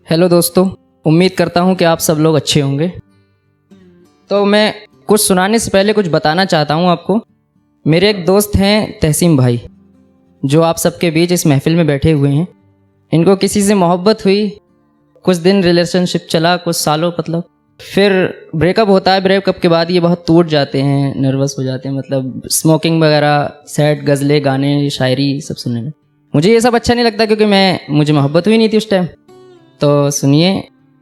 Hello दोस्तों, उम्मीद करता हूँ कि आप सब लोग अच्छे होंगे। तो मैं कुछ सुनाने से पहले कुछ बताना चाहता हूँ आपको। मेरे एक दोस्त हैं तहसीम भाई, जो आप सबके बीच इस महफिल में बैठे हुए हैं। इनको किसी से मोहब्बत हुई, कुछ दिन रिलेशनशिप चला, कुछ सालों मतलब, फिर ब्रेकअप होता है। ब्रेकअप के बाद ये बहुत टूट जाते हैं, नर्वस हो जाते हैं, मतलब स्मोकिंग वगैरह, सैड गज़लें, गाने, शायरी सब सुनने में। मुझे ये सब अच्छा नहीं लगता क्योंकि मुझे मोहब्बत हुई नहीं थी उस टाइम। तो सुनिए,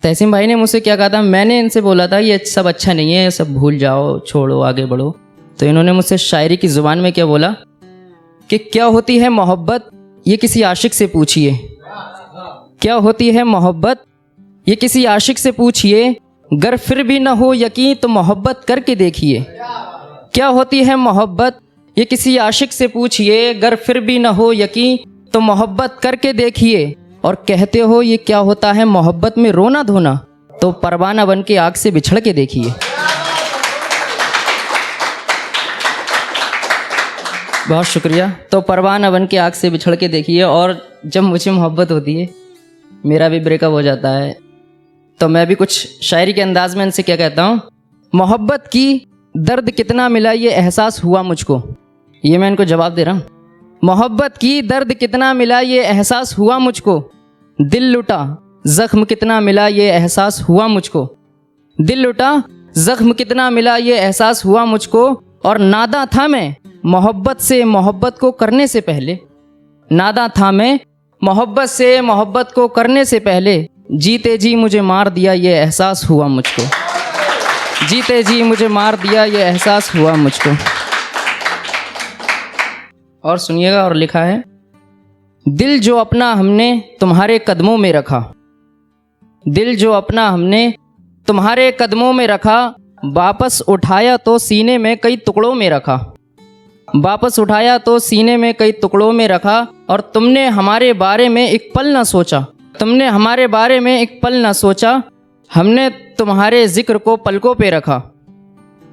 तहसीम भाई ने मुझसे क्या कहा था। मैंने इनसे बोला था ये सब अच्छा नहीं है, सब भूल जाओ, छोड़ो, आगे बढ़ो। तो इन्होंने मुझसे शायरी की ज़ुबान में क्या बोला कि क्या होती है मोहब्बत, ये किसी आशिक से पूछिए। क्या होती है मोहब्बत, ये किसी आशिक से पूछिए। गर फिर भी न हो यकीन तो मोहब्बत करके देखिए। क्या होती है मोहब्बत, ये किसी आशिक से पूछिए। गर फिर भी न हो यकीन तो मोहब्बत करके देखिए। और कहते हो ये क्या होता है मोहब्बत में रोना धोना, तो परवाना बन के आग से बिछड़ के देखिए। बहुत शुक्रिया। तो परवाना बन के आग से बिछड़ के देखिए। और जब मुझे मोहब्बत होती है, मेरा भी ब्रेकअप हो जाता है, तो मैं भी कुछ शायरी के अंदाज में इनसे क्या कहता हूँ। मोहब्बत की दर्द कितना मिला ये एहसास हुआ मुझको। ये मैं इनको जवाब दे रहा हूँ। मोहब्बत की दर्द कितना मिला ये एहसास हुआ मुझको। दिल लुटा जख्म कितना मिला ये एहसास हुआ मुझको। दिल लुटा जख्म कितना मिला ये एहसास हुआ मुझको। और नादा था मैं मोहब्बत से मोहब्बत को करने से पहले। नादा था मैं मोहब्बत से मोहब्बत को करने से पहले। जीते जी मुझे मार दिया ये एहसास हुआ मुझको। जीते जी मुझे मार दिया ये एहसास हुआ मुझको। और सुनिएगा, और लिखा है, दिल जो अपना हमने तुम्हारे कदमों में रखा। दिल जो अपना हमने तुम्हारे कदमों में रखा। वापस उठाया तो सीने में कई टुकड़ों में रखा। वापस उठाया तो सीने में कई टुकड़ों में रखा। और तुमने हमारे बारे में एक पल न सोचा। तुमने हमारे बारे में एक पल न सोचा। हमने तुम्हारे जिक्र को पलकों पे रखा।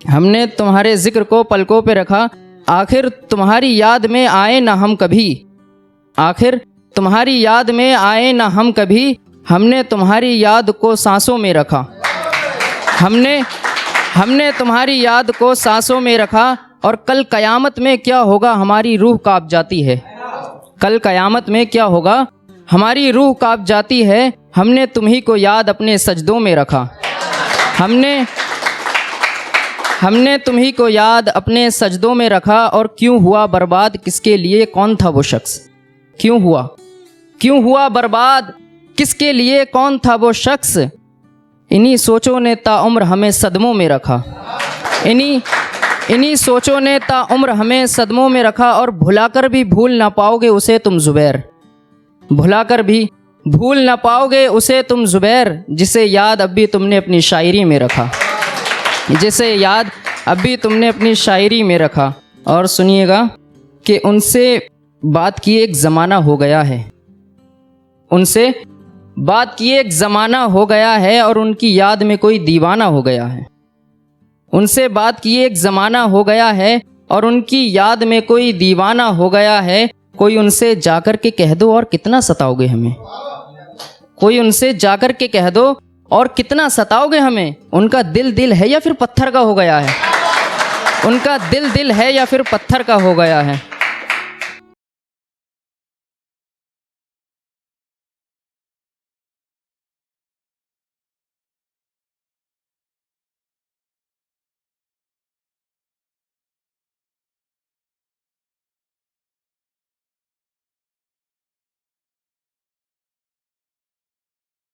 हमने तुम्हारे जिक्र को पलकों पे रखा। आखिर तुम्हारी याद में आए ना हम कभी। आखिर तुम्हारी याद में आए ना हम कभी। हमने तुम्हारी याद को सांसों में रखा। हमने तुम्हारी याद को सांसों में रखा। और कल कयामत में क्या होगा हमारी रूह कांप जाती है। कल कयामत में क्या होगा हमारी रूह कांप जाती है। हमने तुम्ही को याद अपने सजदों में रखा। हमने तुम्ही को याद अपने सजदों में रखा। और क्यों हुआ बर्बाद किसके लिए कौन था वो शख्स। क्यों हुआ बर्बाद किसके लिए कौन था वो शख्स। इन्हीं सोचों ने ताउम्र हमें सदमों में रखा। इन्हीं सोचों ने ताउम्र हमें सदमों में रखा। और भुलाकर भी भूल ना पाओगे उसे तुम ज़ुबैर। भुलाकर भी भूल ना पाओगे उसे तुम ज़ुबैर। जिसे याद अब भी तुमने अपनी शायरी में रखा। जिसे याद अब भी तुमने अपनी शायरी में रखा। और सुनिएगा कि उनसे बात किए एक ज़माना हो गया है। उनसे बात किए एक ज़माना हो गया है। और उनकी याद में कोई दीवाना हो गया है। उनसे बात किए एक ज़माना हो गया है। और उनकी याद में कोई दीवाना हो गया है। कोई उनसे जाकर के कह दो और कितना सताओगे हमें। कोई उनसे जाकर के कह दो और कितना सताओगे हमें। उनका दिल है या फिर पत्थर का हो गया है। उनका दिल है या फिर पत्थर का हो गया है।